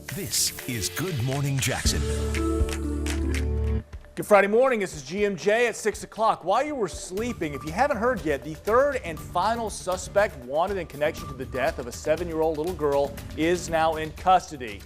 This is Good Morning Jacksonville. Good Friday morning. This is GMJ at 6 o'clock. While you were sleeping, if you haven't heard yet, the third and final suspect wanted in connection to the death of a 7-year-old little girl is now in custody.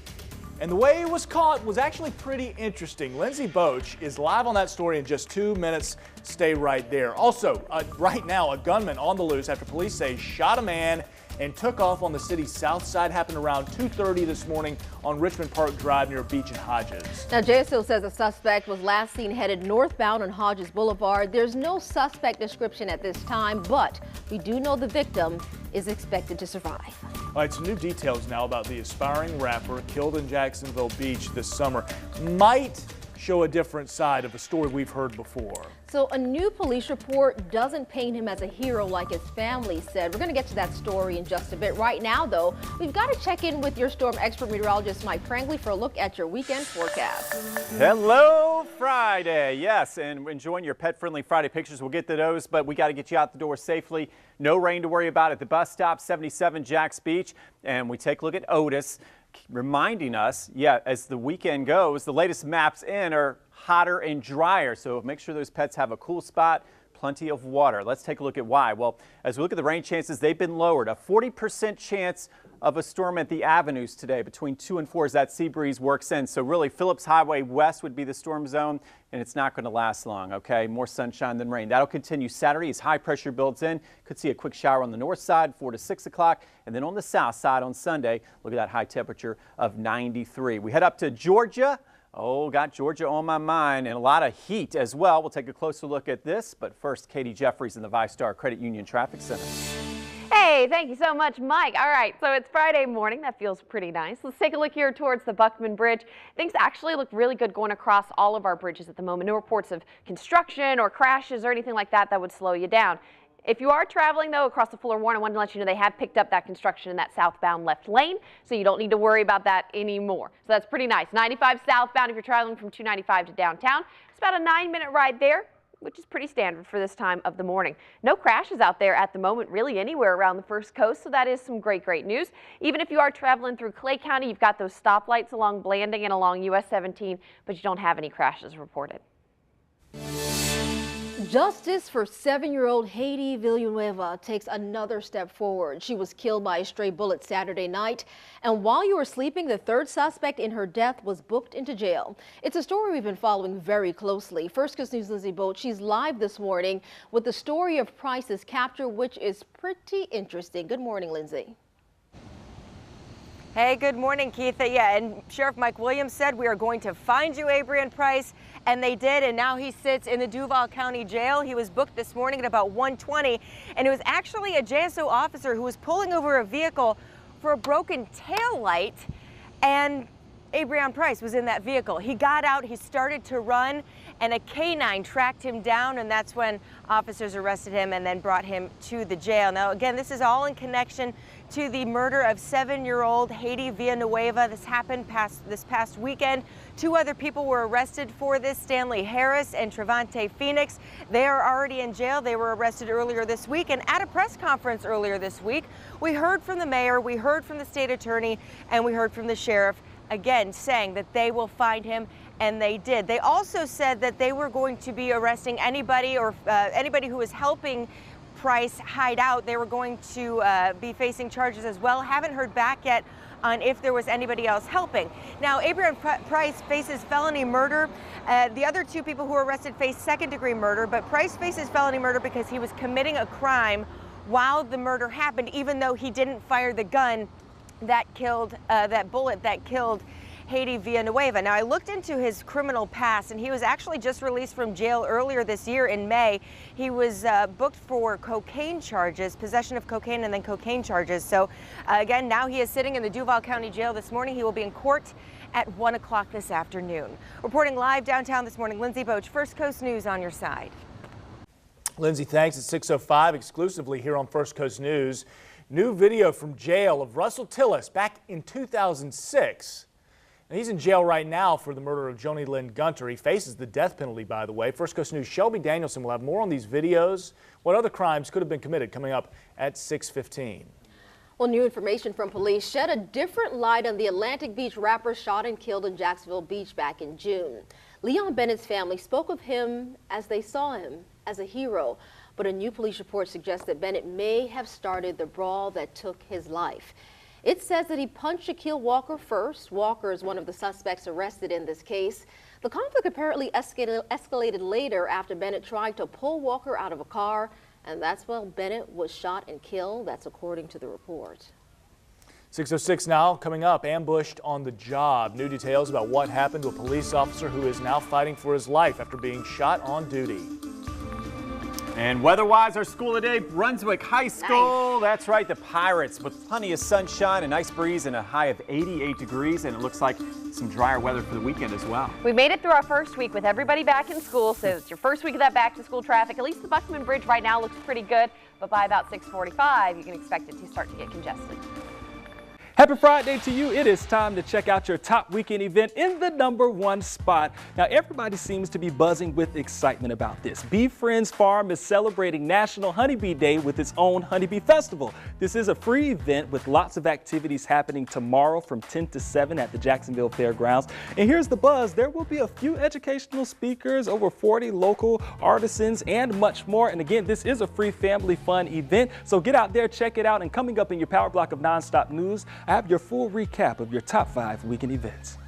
And the way he was caught was actually pretty interesting. Lindsay Boach is live on that story in just 2 minutes. Stay right there. Also, right now, a gunman on the loose after police say shot a man and took off on the city's south side. Happened around 2:30 this morning on Richmond Park Drive near Beach and Hodges. Now, JSO says the suspect was last seen headed northbound on Hodges Boulevard. There's no suspect description at this time, but we do know the victim is expected to survive. All right, some new details now about the aspiring rapper killed in Jacksonville Beach this summer. Might show a different side of a story we've heard before. So a new police report doesn't paint him as a hero like his family said. We're going to get to that story in just a bit. Right now, though, we've got to check in with your storm expert meteorologist Mike Prangley for a look at your weekend forecast. Hello, Friday. Yes, and enjoying your pet-friendly Friday pictures. We'll get to those, but we got to get you out the door safely. No rain to worry about at the bus stop, 77 Jacks Beach. And we take a look at Otis, reminding us, as the weekend goes, the latest maps in are hotter and drier. So make sure those pets have a cool spot, plenty of water. Let's take a look at why. Well, as we look at the rain chances, they've been lowered. A 40% chance of a storm at the avenues today between 2 and 4 as that sea breeze works in. So really Phillips Highway west would be the storm zone, and it's not going to last long. Okay, more sunshine than rain. That'll continue Saturday as high pressure builds in. Could see a quick shower on the north side 4 to 6 o'clock, and then on the south side on Sunday, look at that high temperature of 93. We head up to Georgia. Oh, got Georgia on my mind, and a lot of heat as well. We'll take a closer look at this, but first, Katie Jeffries in the ViStar Credit Union Traffic Center. Hey, thank you so much, Mike. All right, so it's Friday morning. That feels pretty nice. Let's take a look here towards the Buckman Bridge. Things actually look really good going across all of our bridges at the moment. No reports of construction or crashes or anything like that that would slow you down. If you are traveling, though, across the Fuller Warren, I wanted to let you know they have picked up that construction in that southbound left lane, so you don't need to worry about that anymore. So that's pretty nice. 95 southbound if you're traveling from 295 to downtown. It's about a 9-minute ride there, which is pretty standard for this time of the morning. No crashes out there at the moment, really anywhere around the First Coast, so that is some great news. Even if you are traveling through Clay County, you've got those stoplights along Blanding and along US 17, but you don't have any crashes reported. Justice for 7-year-old Haiti Villanueva takes another step forward. She was killed by a stray bullet Saturday night, and while you were sleeping, the third suspect in her death was booked into jail. It's a story we've been following very closely. First Coast News' Lindsay Boat, she's live this morning with the story of Price's capture, which is pretty interesting. Good morning, Lindsay. Hey, good morning, Keitha. Yeah, and Sheriff Mike Williams said we are going to find you, Abrian Price, and they did, and now he sits in the Duval County Jail. He was booked this morning at about 1:20, and it was actually a JSO officer who was pulling over a vehicle for a broken tail light, and Abrian Price was in that vehicle. He got out, he started to run, and a canine tracked him down, and that's when officers arrested him and then brought him to the jail. Now, again, this is all in connection to the murder of 7-year-old Haiti Villanueva. This happened this past weekend. 2 other people were arrested for this, Stanley Harris and Trevante Phoenix. They are already in jail. They were arrested earlier this week, and at a press conference earlier this week, we heard from the mayor, we heard from the state attorney, and we heard from the sheriff, again saying that they will find him, and they did. They also said that they were going to be arresting anybody or anybody who was helping Price hide out. They were going to be facing charges as well. Haven't heard back yet on if there was anybody else helping. Now, Abrian Price faces felony murder. The other 2 people who were arrested face second-degree murder, but Price faces felony murder because he was committing a crime while the murder happened, even though he didn't fire the gun that killed, that bullet that killed Haiti Villanueva. Now, I looked into his criminal past, and he was actually just released from jail earlier this year in May. He was booked for cocaine charges, possession of cocaine and then cocaine charges. So again, now he is sitting in the Duval County Jail this morning. He will be in court at 1 o'clock this afternoon. Reporting live downtown this morning, Lindsay Boach, First Coast News on your side. Lindsay, thanks. At 6:05 exclusively here on First Coast News. New video from jail of Russell Tillis back in 2006. And he's in jail right now for the murder of Joni Lynn Gunter. He faces the death penalty, by the way. First Coast News' Shelby Danielson will have more on these videos. What other crimes could have been committed coming up at 6:15. Well, new information from police shed a different light on the Atlantic Beach rapper shot and killed in Jacksonville Beach back in June. Leon Bennett's family spoke of him as they saw him as a hero, but a new police report suggests that Bennett may have started the brawl that took his life. It says that he punched Shaquille Walker first. Walker is one of the suspects arrested in this case. The conflict apparently escalated later after Bennett tried to pull Walker out of a car, and that's when Bennett was shot and killed. That's according to the report. 6:06 now, coming up, ambushed on the job. New details about what happened to a police officer who is now fighting for his life after being shot on duty. And weather-wise, our school today, Brunswick High School. Nice. That's right, the Pirates with plenty of sunshine, a nice breeze, and a high of 88 degrees. And it looks like some drier weather for the weekend as well. We made it through our first week with everybody back in school. So it's your first week of that back-to-school traffic. At least the Buckman Bridge right now looks pretty good. But by about 6:45, you can expect it to start to get congested. Happy Friday to you. It is time to check out your top weekend event in the #1 spot. Now, everybody seems to be buzzing with excitement about this. Bee Friends Farm is celebrating National Honeybee Day with its own Honeybee Festival. This is a free event with lots of activities happening tomorrow from 10 to 7 at the Jacksonville Fairgrounds. And here's the buzz. There will be a few educational speakers, over 40 local artisans, and much more. And again, this is a free family fun event. So get out there, check it out. And coming up in your Power Block of Nonstop News, I have your full recap of your top 5 weekend events.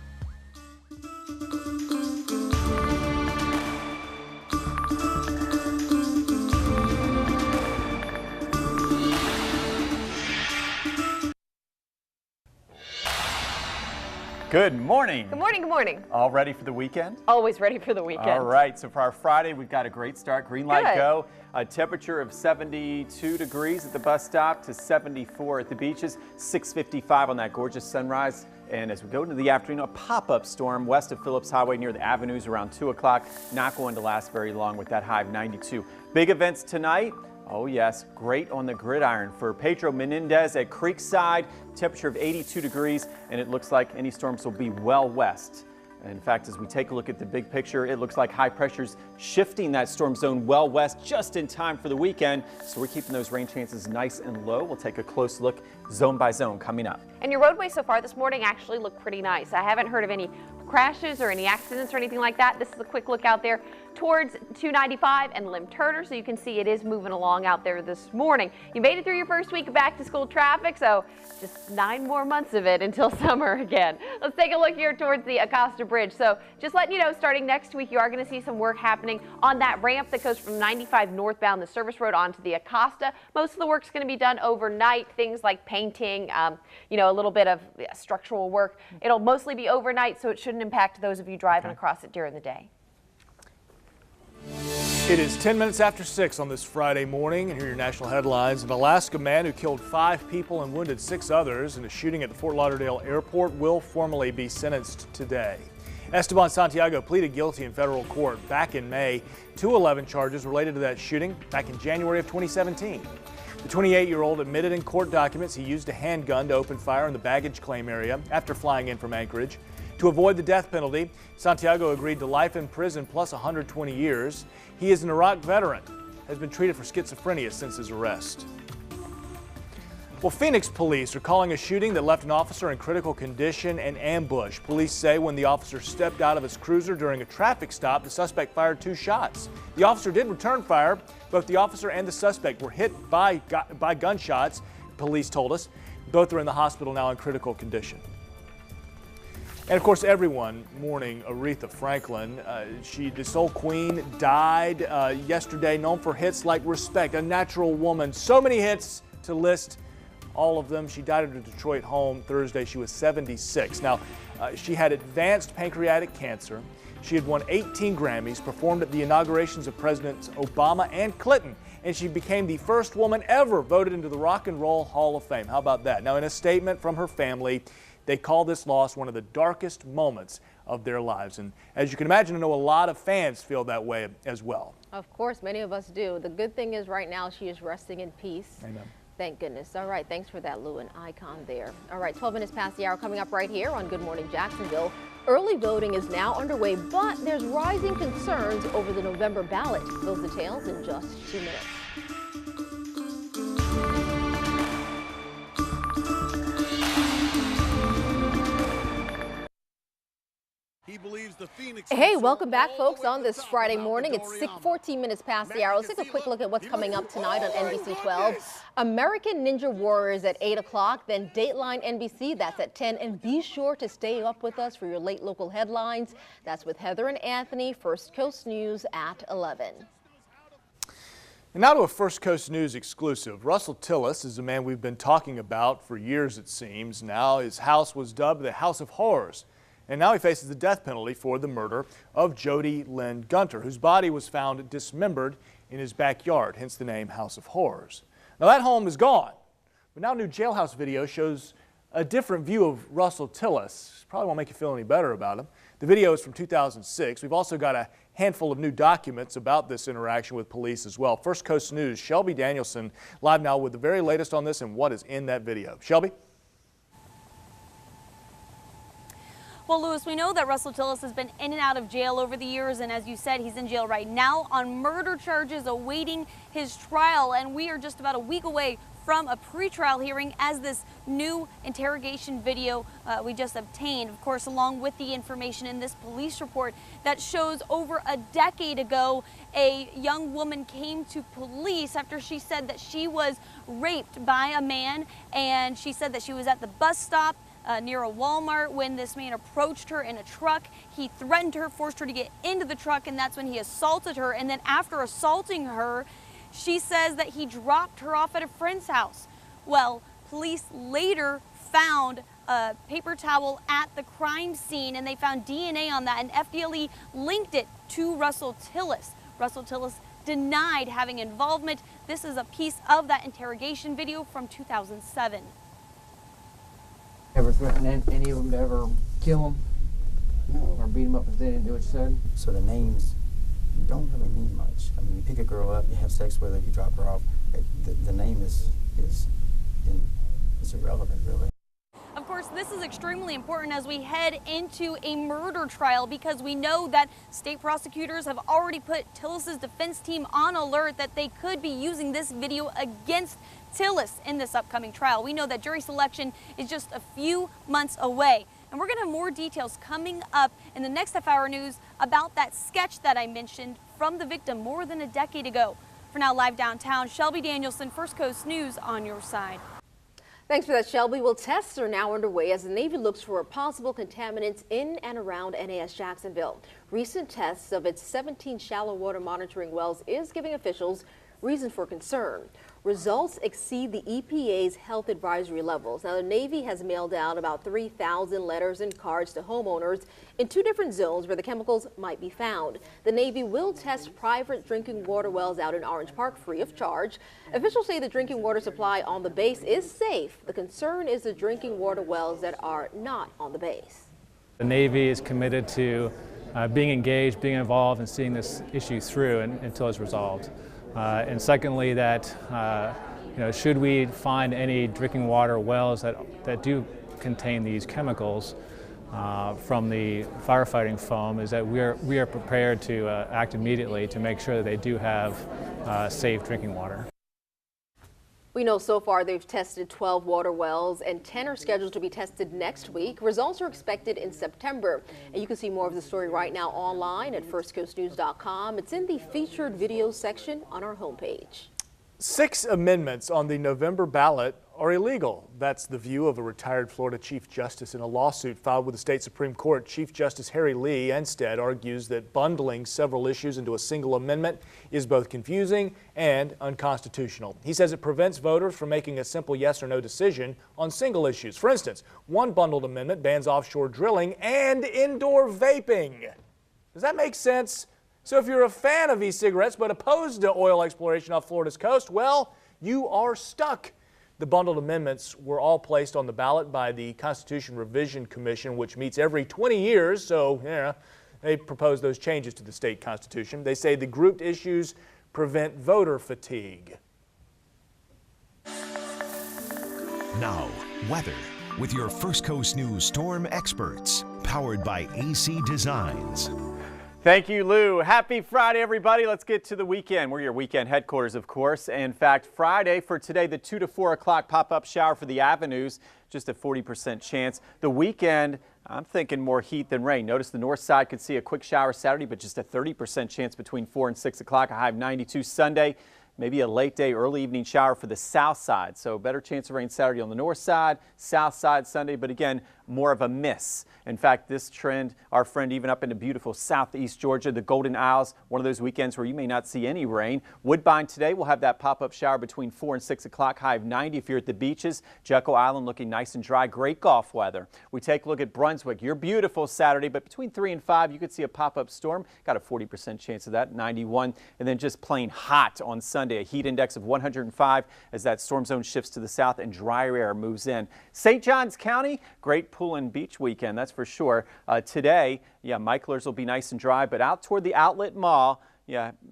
Good morning. Good morning, good morning. All ready for the weekend? Always ready for the weekend. All right, so for our Friday, we've got a great start. Green light Good. go. A temperature of 72 degrees at the bus stop to 74 at the beaches. 6:55 on that gorgeous sunrise. And as we go into the afternoon, a pop-up storm west of Phillips Highway near the avenues around 2 o'clock. Not going to last very long with that high of 92. Big events tonight. Oh yes, great on the gridiron for Pedro Menendez at Creekside. Temperature of 82 degrees, and it looks like any storms will be well west. In fact, as we take a look at the big picture, it looks like high pressure's shifting that storm zone well west just in time for the weekend. So we're keeping those rain chances nice and low. We'll take a close look zone by zone coming up. And your roadways so far this morning actually look pretty nice. I haven't heard of any crashes or any accidents or anything like that. This is a quick look out there towards 295 and Lim Turner, so you can see it is moving along out there this morning. You made it through your first week of back to school traffic, so just 9 more months of it until summer again. Let's take a look here towards the Acosta Bridge. So just letting you know, starting next week, you are going to see some work happening on that ramp that goes from 95 northbound, the service road, onto the Acosta. Most of the work's going to be done overnight, things like painting, a little bit of structural work. It'll mostly be overnight, so it shouldn't impact those of you driving across it during the day. It is 10 minutes after 6 on this Friday morning, and here are your national headlines. An Alaska man who killed 5 people and wounded 6 others in a shooting at the Fort Lauderdale airport will formally be sentenced today. Esteban Santiago pleaded guilty in federal court back in May to 11 charges related to that shooting back in January of 2017. The 28-year-old admitted in court documents he used a handgun to open fire in the baggage claim area after flying in from Anchorage. To avoid the death penalty, Santiago agreed to life in prison plus 120 years. He is an Iraq veteran, has been treated for schizophrenia since his arrest. Well, Phoenix police are calling a shooting that left an officer in critical condition an ambush. Police say when the officer stepped out of his cruiser during a traffic stop, the suspect fired 2 shots. The officer did return fire. Both the officer and the suspect were hit by gunshots, police told us. Both are in the hospital now in critical condition. And of course, everyone mourning Aretha Franklin. The soul queen died yesterday, known for hits like Respect, A Natural Woman. So many hits to list all of them. She died at her Detroit home Thursday. She was 76. Now, she had advanced pancreatic cancer. She had won 18 Grammys, performed at the inaugurations of Presidents Obama and Clinton, and she became the first woman ever voted into the Rock and Roll Hall of Fame. How about that? Now, in a statement from her family, they call this loss one of the darkest moments of their lives. And as you can imagine, I know a lot of fans feel that way as well. Of course, many of us do. The good thing is right now she is resting in peace. Amen. Thank goodness. All right, thanks for that, Lou, an icon there. All right, 12 minutes past the hour coming up right here on Good Morning Jacksonville. Early voting is now underway, but there's rising concerns over the November ballot. Those details in just 2 minutes. Hey, welcome back, folks, on this Friday morning. It's 14 minutes past the hour. Let's take a quick look at what's coming up tonight on NBC 12. American Ninja Warriors at 8 o'clock, then Dateline NBC, that's at 10. And be sure to stay up with us for your late local headlines. That's with Heather and Anthony, First Coast News at 11. And now to a First Coast News exclusive. Russell Tillis is a man we've been talking about for years, it seems. Now his house was dubbed the House of Horrors. And now he faces the death penalty for the murder of Jody Lynn Gunter, whose body was found dismembered in his backyard, hence the name House of Horrors. Now that home is gone, but now new jailhouse video shows a different view of Russell Tillis. Probably won't make you feel any better about him. The video is from 2006. We've also got a handful of new documents about this interaction with police as well. First Coast News' Shelby Danielson live now with the very latest on this and what is in that video. Shelby? Well, Lewis, we know that Russell Tillis has been in and out of jail over the years, and as you said, he's in jail right now on murder charges awaiting his trial, and we are just about a week away from a pretrial hearing as this new interrogation video we just obtained, of course, along with the information in this police report that shows over a decade ago a young woman came to police after she said that she was raped by a man, and she said that she was at the bus stop near a Walmart when this man approached her in a truck. He threatened her, forced her to get into the truck, and that's when he assaulted her. And then after assaulting her, she says that he dropped her off at a friend's house. Well, police later found a paper towel at the crime scene, and they found DNA on that, and FDLE linked it to Russell Tillis. Russell Tillis denied having involvement. This is a piece of that interrogation video from 2007. Ever threatened any of them to ever kill him? No. Or beat him up if they didn't do what you said? So the names don't really mean much. I mean, you pick a girl up, you have sex with her, you drop her off. The name is irrelevant, really. Of course, this is extremely important as we head into a murder trial because we know that state prosecutors have already put Tillis's defense team on alert that they could be using this video against Tillis in this upcoming trial. We know that jury selection is just a few months away. And we're going to have more details coming up in the next half-hour news about that sketch that I mentioned from the victim more than a decade ago. For now, live downtown, Shelby Danielson, First Coast News on your side. Thanks for that, Shelby. Well, tests are now underway as the Navy looks for possible contaminants in and around NAS Jacksonville. Recent tests of its 17 shallow water monitoring wells is giving officials reason for concern. Results exceed the EPA's health advisory levels. Now, the Navy has mailed out about 3,000 letters and cards to homeowners in 2 different zones where the chemicals might be found. The Navy will test private drinking water wells out in Orange Park free of charge. Officials say the drinking water supply on the base is safe. The concern is the drinking water wells that are not on the base. The Navy is committed to being engaged, being involved, and seeing this issue through until it's resolved. And secondly, that should we find any drinking water wells that do contain these chemicals from the firefighting foam, is that we are prepared to act immediately to make sure that they do have safe drinking water. We know so far they've tested 12 water wells and 10 are scheduled to be tested next week. Results are expected in September. And you can see more of the story right now online at firstcoastnews.com. It's in the featured video section on our homepage. 6 amendments on the November ballot are illegal. That's the view of a retired Florida Chief Justice in a lawsuit filed with the state Supreme Court. Chief Justice Harry Lee instead argues that bundling several issues into a single amendment is both confusing and unconstitutional. He says it prevents voters from making a simple yes or no decision on single issues. For instance, one bundled amendment bans offshore drilling and indoor vaping. Does that make sense? So if you're a fan of e-cigarettes but opposed to oil exploration off Florida's coast, well, you are stuck. The bundled amendments were all placed on the ballot by the Constitution Revision Commission, which meets every 20 years, so they propose those changes to the state constitution. They say the grouped issues prevent voter fatigue. Now, weather with your First Coast News storm experts, powered by AC Designs. Thank you, Lou. Happy Friday, everybody. Let's get to the weekend. We're your weekend headquarters, of course. In fact, Friday for today, the 2 to 4 o'clock pop-up shower for the avenues, just a 40% chance. The weekend, I'm thinking more heat than rain. Notice the north side could see a quick shower Saturday, but just a 30% chance between 4 and 6 o'clock. A high of 92 Sunday. Maybe a late day, early evening shower for the south side. So better chance of rain Saturday on the north side, south side Sunday, but again, more of a miss. In fact, this trend, our friend, even up into beautiful southeast Georgia, the Golden Isles, one of those weekends where you may not see any rain. Woodbine today will have that pop-up shower between 4 and 6 o'clock, high of 90 if you're at the beaches. Jekyll Island looking nice and dry, great golf weather. We take a look at Brunswick. You're beautiful Saturday, but between 3 and 5, you could see a pop-up storm. Got a 40% chance of that, 91. And then just plain hot on Sunday, a heat index of 105 as that storm zone shifts to the south and drier air moves in. St. Johns County, great pool and beach weekend, that's for sure. Today, Michaelers will be nice and dry, but out toward the Outlet Mall,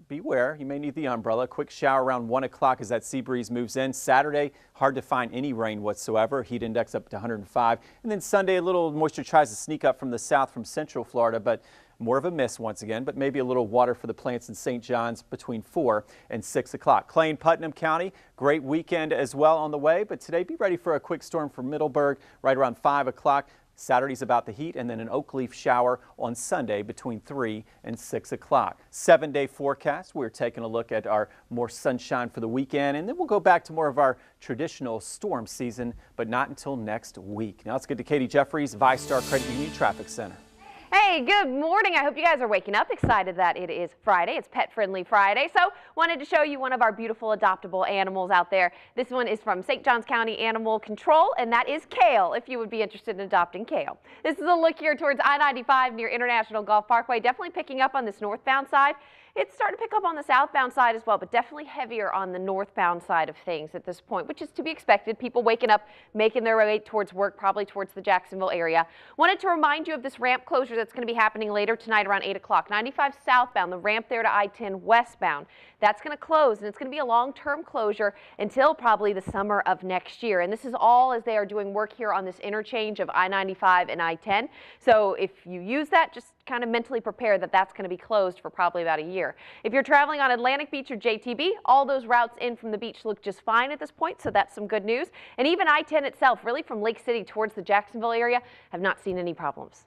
beware, you may need the umbrella. Quick shower around 1 o'clock as that sea breeze moves in. Saturday, hard to find any rain whatsoever. Heat index up to 105. And then Sunday, a little moisture tries to sneak up from the south from central Florida, but more of a miss once again, but maybe a little water for the plants in St. John's between 4 and 6 o'clock. Clay and Putnam County, great weekend as well on the way, but today be ready for a quick storm from Middleburg right around 5 o'clock. Saturday's about the heat, and then an oak leaf shower on Sunday between 3 and 6 o'clock. 7-day forecast. We're taking a look at our more sunshine for the weekend, and then we'll go back to more of our traditional storm season, but not until next week. Now let's get to Katie Jeffries, ViStar Credit Union Traffic Center. Hey, good morning. I hope you guys are waking up excited that it is Friday. It's Pet Friendly Friday. So wanted to show you one of our beautiful adoptable animals out there. This one is from St. Johns County Animal Control, and that is Kale, if you would be interested in adopting Kale. This is a look here towards I-95 near International Golf Parkway. Definitely picking up on this northbound side. It's starting to pick up on the southbound side as well, but definitely heavier on the northbound side of things at this point, which is to be expected. People waking up, making their way towards work, probably towards the Jacksonville area. Wanted to remind you of this ramp closure that's going to be happening later tonight around 8 o'clock. 95 southbound, the ramp there to I-10 westbound. That's going to close, and it's going to be a long-term closure until probably the summer of next year. And this is all as they are doing work here on this interchange of I-95 and I-10. So if you use that, just kind of mentally prepare that that's going to be closed for probably about a year. If you're traveling on Atlantic Beach or JTB, all those routes in from the beach look just fine at this point, so that's some good news. And even I-10 itself, really from Lake City towards the Jacksonville area, have not seen any problems.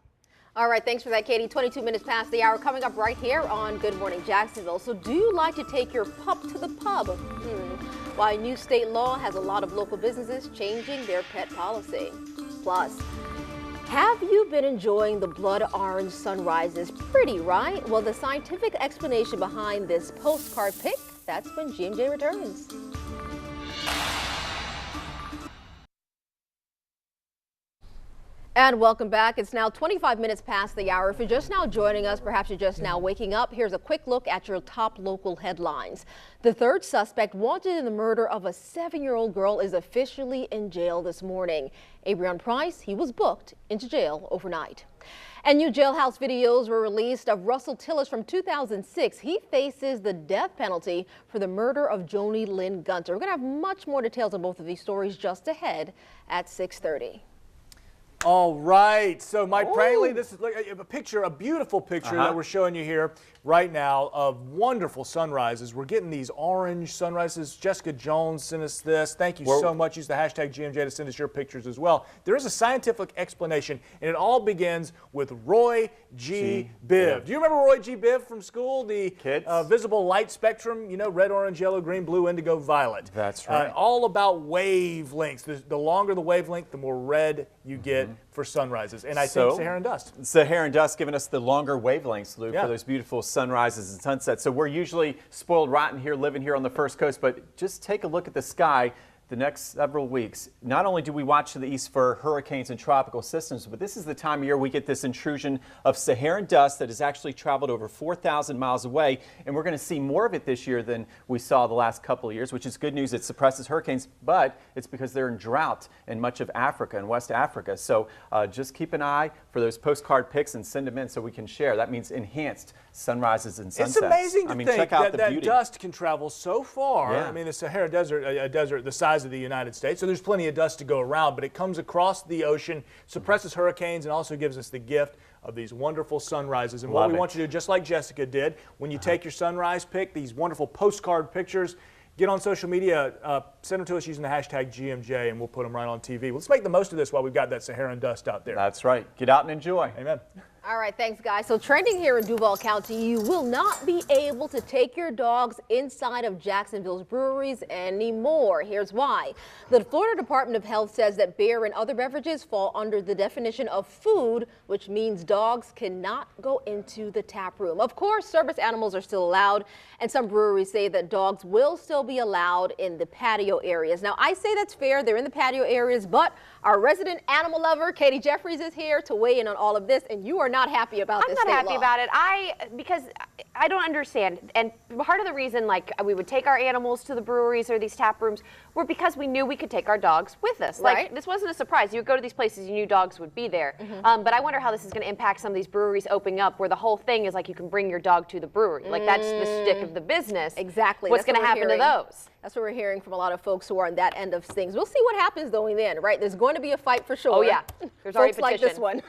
All right, thanks for that, Katie. 22 minutes past the hour, coming up right here on Good Morning Jacksonville. So do you like to take your pup to the pub? Why new state law has a lot of local businesses changing their pet policy. Plus, have you been enjoying the blood orange sunrises? Pretty, right? Well, the scientific explanation behind this postcard pic, that's when GMJ returns. And welcome back. It's now 25 minutes past the hour. If you're just now joining us, perhaps you're just now waking up, here's a quick look at your top local headlines. The third suspect wanted in the murder of a 7-year-old girl is officially in jail this morning. Abrion Price, he was booked into jail overnight. And new jailhouse videos were released of Russell Tillis from 2006. He faces the death penalty for the murder of Joni Lynn Gunter. We're going to have much more details on both of these stories just ahead at 6:30. All right, so Mike Prangley, this is a picture, a beautiful picture that we're showing you here right now of wonderful sunrises. We're getting these orange sunrises. Jessica Jones sent us this. Thank you so much. Use the hashtag GMJ to send us your pictures as well. There is a scientific explanation, and it all begins with Roy G. Biv. Do you remember Roy G. Biv from school? The visible light spectrum, you know, red, orange, yellow, green, blue, indigo, violet. That's right. All about wavelengths. The longer the wavelength, the more red you get for sunrises. And I think Sahara dust. Sahara dust giving us the longer wavelengths, Lou, for those beautiful sunrises and sunsets. So we're usually spoiled rotten here, living here on the First Coast, but just take a look at the sky the next several weeks. Not only do we watch to the east for hurricanes and tropical systems, but this is the time of year we get this intrusion of Saharan dust that has actually traveled over 4,000 miles away, and we're going to see more of it this year than we saw the last couple of years, which is good news. It suppresses hurricanes, but it's because they're in drought in much of Africa and West Africa. So just keep an eye for those postcard pics and send them in so we can share. That means enhanced sunrises and sunsets. It's amazing to think check out that dust can travel so far. I mean, the Sahara Desert, a desert the size of the United States, so there's plenty of dust to go around, but it comes across the ocean, suppresses hurricanes, and also gives us the gift of these wonderful sunrises. And Love what we it. want you to do, just like Jessica did, when you take your sunrise pic, these wonderful postcard pictures, get on social media, send them to us using the hashtag GMJ, and we'll put them right on TV. Let's make the most of this while we've got that Saharan dust out there. That's right. Get out and enjoy. Amen. All right, thanks, guys. So trending here in Duval County, you will not be able to take your dogs inside of Jacksonville's breweries anymore. Here's why. The Florida Department of Health says that beer and other beverages fall under the definition of food, which means dogs cannot go into the tap room. Of course, service animals are still allowed, and some breweries say that dogs will still be allowed in the patio areas. Now, I say that's fair. They're in the patio areas, but our resident animal lover, Katie Jeffries, is here to weigh in on all of this, and you are not happy about this. I'm not happy about it. Because I don't understand. And part of the reason, like, we would take our animals to the breweries or these tap rooms were because we knew we could take our dogs with us. Right. Like, this wasn't a surprise. You would go to these places, you knew dogs would be there. But I wonder how this is going to impact some of these breweries opening up, where the whole thing is like you can bring your dog to the brewery. Like, that's the stick of the business. Exactly. What's going to happen to those? That's what we're hearing from a lot of folks who are on that end of things. We'll see what happens though in the end, right? There's going to be a fight for sure. Oh yeah, there's already folks like this one.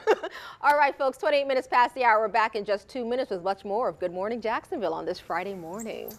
All right, folks, 28 minutes past the hour. We're back in just 2 minutes with much more of Good Morning Jacksonville on this Friday morning.